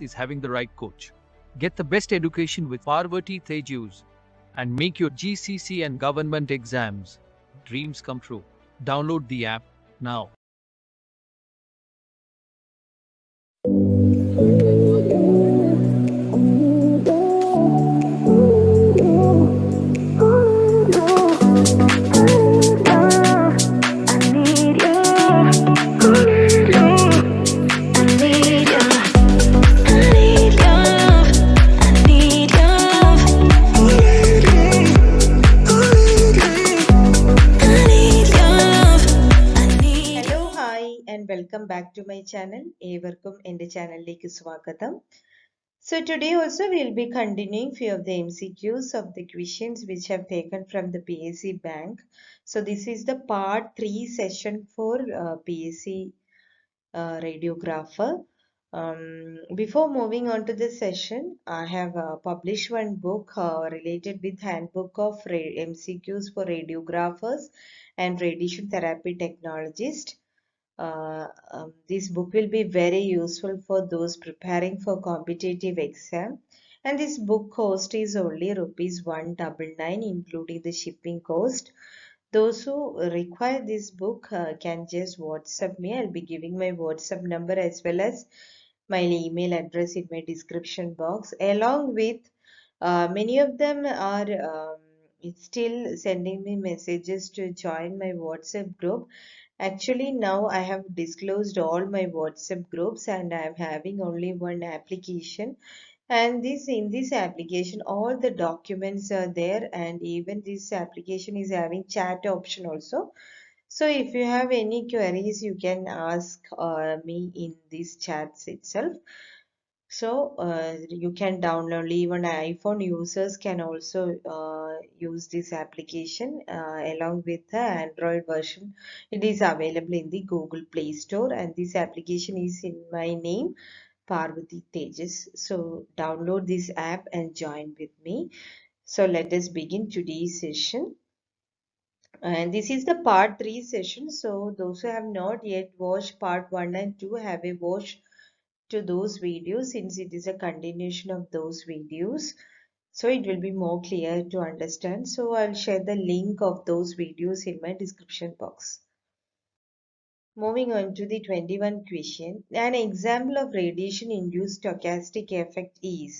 success is having the right coach. Get the best education with Parvathy Thejus and make your GCC and government exams dreams come true. Download the app now. Welcome back to my channel. ഏവർക്കും എൻ്റെ ചാനലിലേക്ക് സ്വാഗതം. So today also we will be continuing few of the MCQs of the questions which have taken from the PSC bank. So this is the part 3 session for PSC radiographer. Before moving on to the session, I have published one book related with Handbook of MCQs for Radiographers and Radiation Therapy Technologist. This book will be very useful for those preparing for competitive exam, and this book cost is only ₹199 including the shipping cost. Those who require this book can just WhatsApp me. I'll be giving my WhatsApp number as well as my email address in my description box. Along with many of them are still sending me messages to join my WhatsApp group. Actually, now I have disclosed all my WhatsApp groups and I am having only one application. And in this application, all the documents are there, and even this application is having chat option also. So if you have any queries, you can ask me in these chats itself. So you can download. Even iPhone users can also use this application along with the Android version. It is available in the Google Play Store, and this application is in my name, Parvathy Thejus. So download this app and join with me. So let us begin today's session. And this is the part 3 session. So those who have not yet watched part 1 and 2, have a watch to those videos, since it is a continuation of those videos. So it will be more clear to understand. So I'll share the link of those videos in my description box. Moving on to the 21 question. An example of radiation-induced stochastic effect is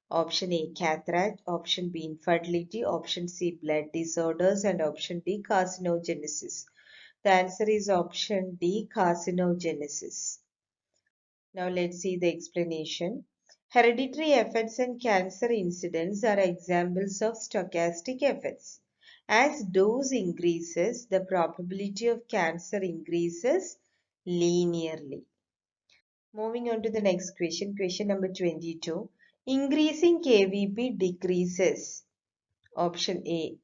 option A, cataract, option B, infertility, option C, blood disorders, and option D, carcinogenesis. The answer is option D, carcinogenesis. Now let's see the explanation. Hereditary effects and cancer incidence are examples of stochastic effects. As dose increases, the probability of cancer increases linearly. Moving on to the next question, question number 22. Increasing KVP decreases. Option A,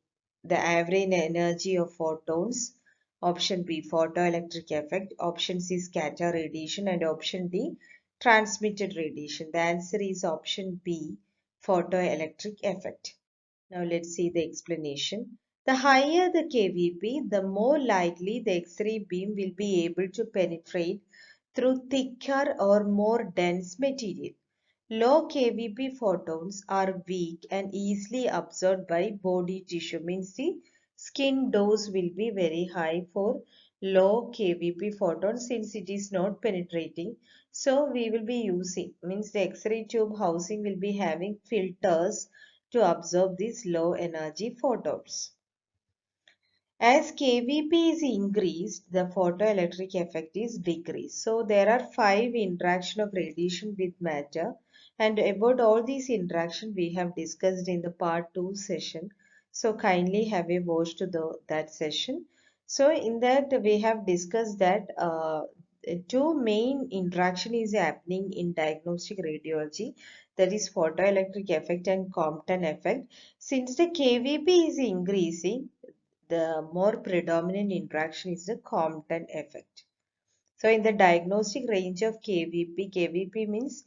the average energy of photons. Option B, photoelectric effect. Option C, scatter radiation. And option D, transmitted radiation. The answer is option B, photoelectric effect. Now let's see the explanation. The higher the KVP, the more likely the X-ray beam will be able to penetrate through thicker or more dense material. Low KVP photons are weak and easily absorbed by body tissue. Means the skin dose will be very high for low KVP photons, since it is not penetrating. So we will be using, means the X-ray tube housing will be having filters to absorb these low energy photons. As KVP is increased, the photoelectric effect is decreased. So there are 5 interaction of radiation with matter, and about all these interaction we have discussed in the part 2 session. So kindly have a watch to that session. So in that we have discussed that 2 main interaction is happening in diagnostic radiology, that is photoelectric effect and Compton effect. Since the KVP is increasing, the more predominant interaction is the Compton effect. So in the diagnostic range of KVP, KVP means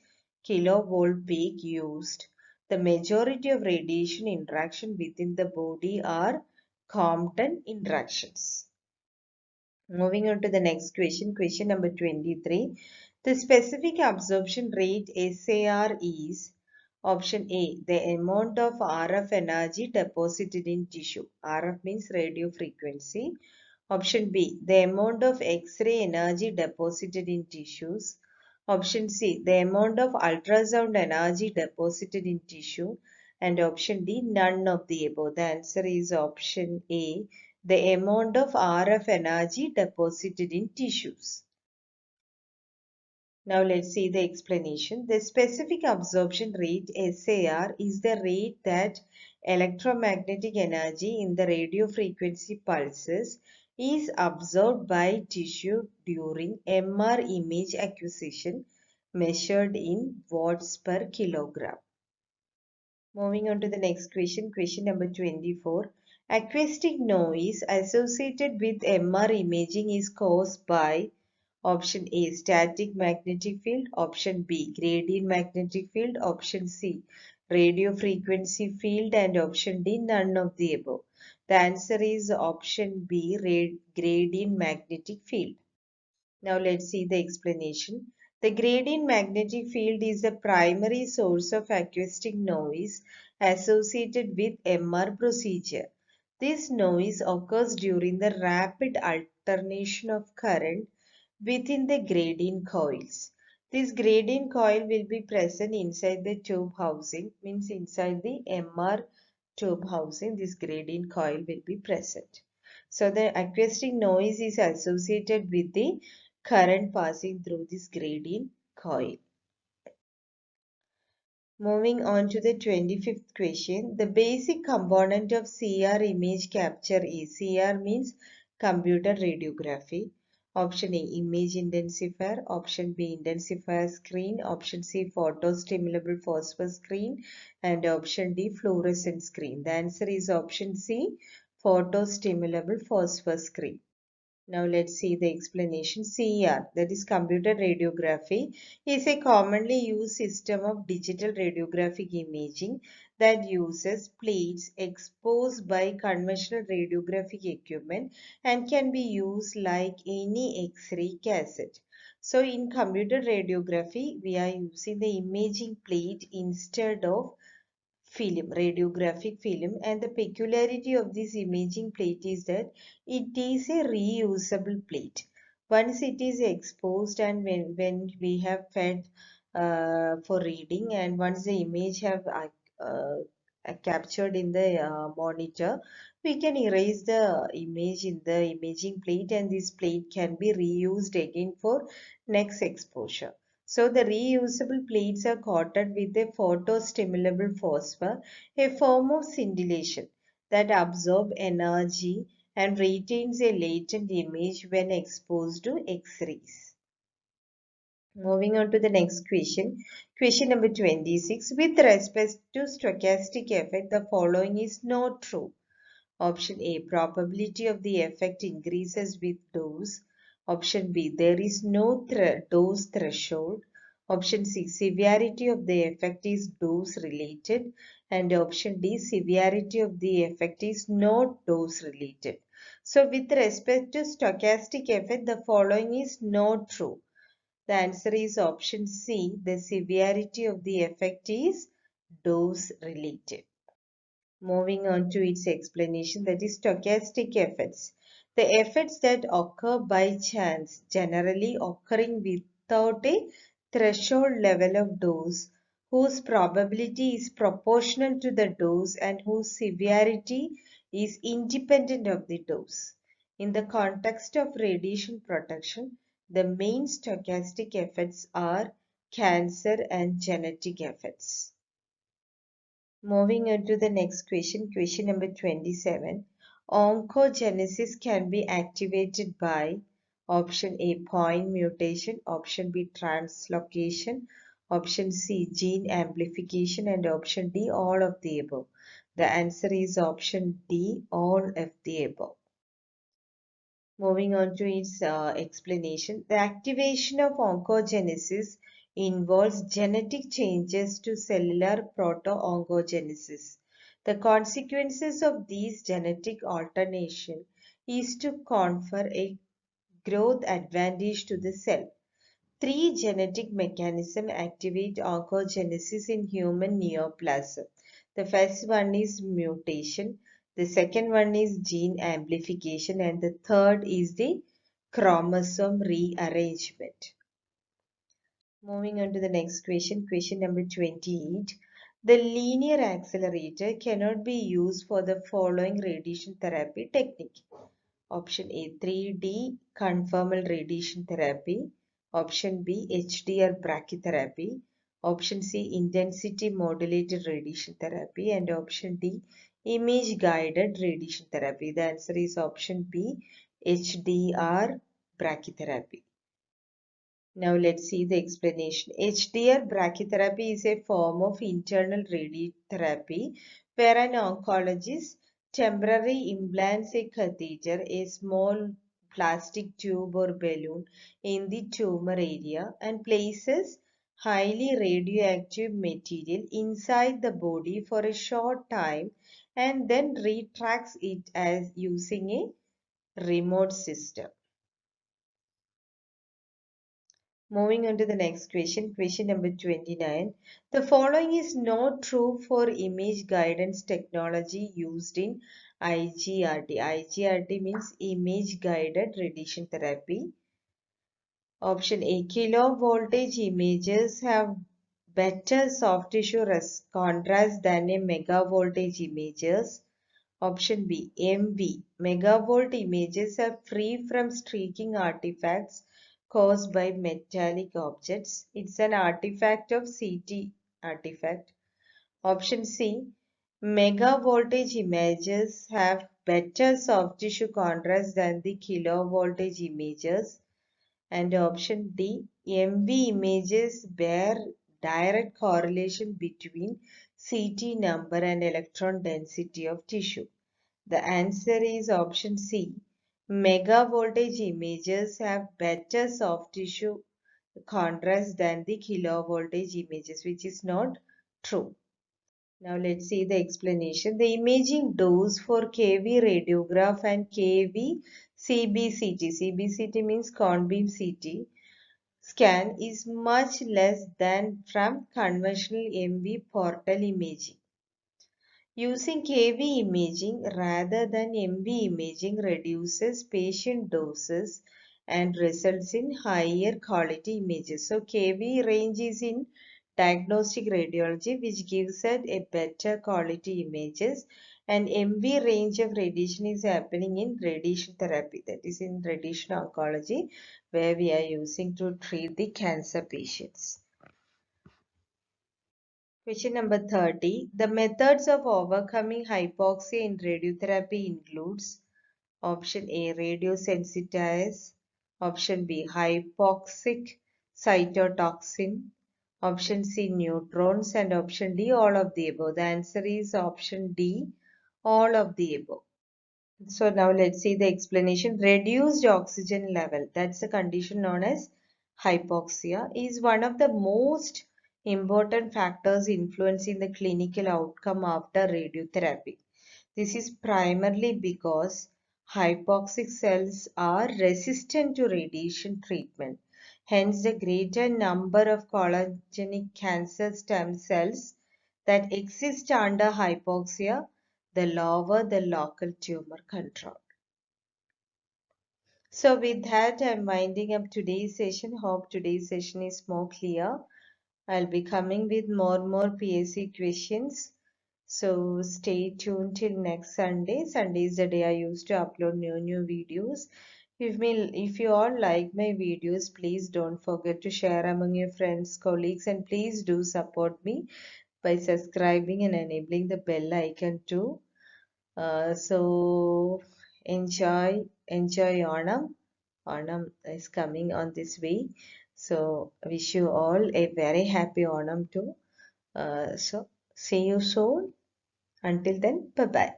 kilovolt peak used. The majority of radiation interaction within the body are Compton interactions. Moving on to the next question, question number 23. The specific absorption rate SAR is option A, the amount of RF energy deposited in tissue. RF means radio frequency. Option B, the amount of X-ray energy deposited in tissues. Option C, the amount of ultrasound energy deposited in tissue. And option D, none of the above. The answer is option A, the amount of RF energy deposited in tissues. Now let's see the explanation. The specific absorption rate SAR is the rate that electromagnetic energy in the radio frequency pulses is absorbed by tissue during MR image acquisition measured in watts per kilogram. Moving on to the next question, question number 24. Acoustic noise associated with MR imaging is caused by option A, static magnetic field. Option B, gradient magnetic field. Option C, radio frequency field. And option D, none of the above. The answer is option B, gradient magnetic field. Now let's see the explanation. The gradient magnetic field is the primary source of acoustic noise associated with MR procedure. This noise occurs during the rapid alternation of current within the gradient coils. This gradient coil will be present inside the tube housing, means inside the MR tube housing, this gradient coil will be present. So the acoustic noise is associated with the current passing through this gradient coil. Moving on to the 25th question. The basic component of CR image capture is, CR means computer radiography. Option A, image intensifier. Option B, intensifier screen. Option C, photostimulable phosphor screen. And option D, fluorescent screen. The answer is option C, photostimulable phosphor screen. Now let's see the explanation. CR, that is computer radiography, is a commonly used system of digital radiographic imaging that uses plates exposed by conventional radiographic equipment and can be used like any X-ray cassette. So in computer radiography, we are using the imaging plate instead of film, radiographic film, and the peculiarity of this imaging plate is that it is a reusable plate. Once it is exposed and when we have fed for reading, and once the image have captured in the monitor, we can erase the image in the imaging plate, and this plate can be reused again for next exposure. So the reusable plates are coated with a photostimulable phosphor, a form of scintillation that absorbs energy and retains a latent image when exposed to X-rays. Moving on to the next question. Question number 26. With respect to stochastic effect, the following is not true. Option A, probability of the effect increases with dose. Option B, there is no dose threshold. Option C, severity of the effect is dose related. And option D, severity of the effect is not dose related. So with respect to stochastic effect, the following is not true. The answer is option C, the severity of the effect is dose related. Moving on to its explanation, that is stochastic effects. The effects that occur by chance, generally occurring without a threshold level of dose, whose probability is proportional to the dose and whose severity is independent of the dose. In the context of radiation protection, the main stochastic effects are cancer and genetic effects. Moving on to the next question, question number 27. Oncogenesis can be activated by option A, point mutation, option B, translocation, option C, gene amplification, and option D, all of the above. The answer is option D, all of the above. Moving on to its explanation, the activation of oncogenesis involves genetic changes to cellular proto-oncogenesis. The consequences of these genetic alternation is to confer a growth advantage to the cell. Three genetic mechanisms activate oncogenesis in human neoplasm. The first one is mutation, the second one is gene amplification, and the third is the chromosome rearrangement. Moving on to the next question, question number 28. The linear accelerator cannot be used for the following radiation therapy technique. Option A, 3D conformal radiation therapy. Option B, HDR brachytherapy. Option C, intensity modulated radiation therapy. And option D, image guided radiation therapy. The answer is option B, HDR brachytherapy. Now let's see the explanation. HDR brachytherapy is a form of internal radiotherapy where an oncologist temporarily implants a catheter, a small plastic tube or balloon, in the tumor area and places highly radioactive material inside the body for a short time and then retracts it as using a remote system. Moving on to the next question, question number 29. The following is not true for image guidance technology used in IGRT. IGRT means image guided radiation therapy. Option A, kilo voltage images have better soft tissue contrast than a mega voltage images. Option B, MV, megavolt images are free from streaking artifacts caused by metallic objects. It's an artifact of CT artifact. Option C, mega voltage images have better soft tissue contrast than the kilo voltage images. And option D, MV images bear direct correlation between CT number and electron density of tissue. The answer is option C. Mega voltage images have better soft tissue contrast than the kilo voltage images, which is not true. Now let's see the explanation. The imaging dose for KV radiograph and KV CBCT, CBCT means cone beam CT, scan is much less than from conventional MV portal imaging. Using KV imaging rather than MV imaging reduces patient doses and results in higher quality images. So KV range is in diagnostic radiology, which gives us a better quality images, and MV range of radiation is happening in radiation therapy, that is in radiation oncology, where we are using to treat the cancer patients. Question number 30. The methods of overcoming hypoxia in radiotherapy includes option A, radiosensitize, option B, hypoxic cytotoxin, option C, neutrons, and option D, all of the above. The answer is option D, all of the above. So now let's see the explanation. Reduced oxygen level, that's a condition known as hypoxia, is one of the most important factors influencing the clinical outcome after radiotherapy. This is primarily because hypoxic cells are resistant to radiation treatment. Hence, the greater number of collagenous cancer stem cells that exist under hypoxia, the lower the local tumor control. So with that, I'm winding up today's session. Hope today's session is more clear. I'll be coming with more PSC questions. So stay tuned till next Sunday. Sunday is the day I used to upload new videos. If you all like my videos, please don't forget to share among your friends, colleagues, and please do support me by subscribing and enabling the bell icon too. So enjoy Onam. Onam is coming on this week. So wish you all a very happy Onam too. So see you soon. Until then, bye bye.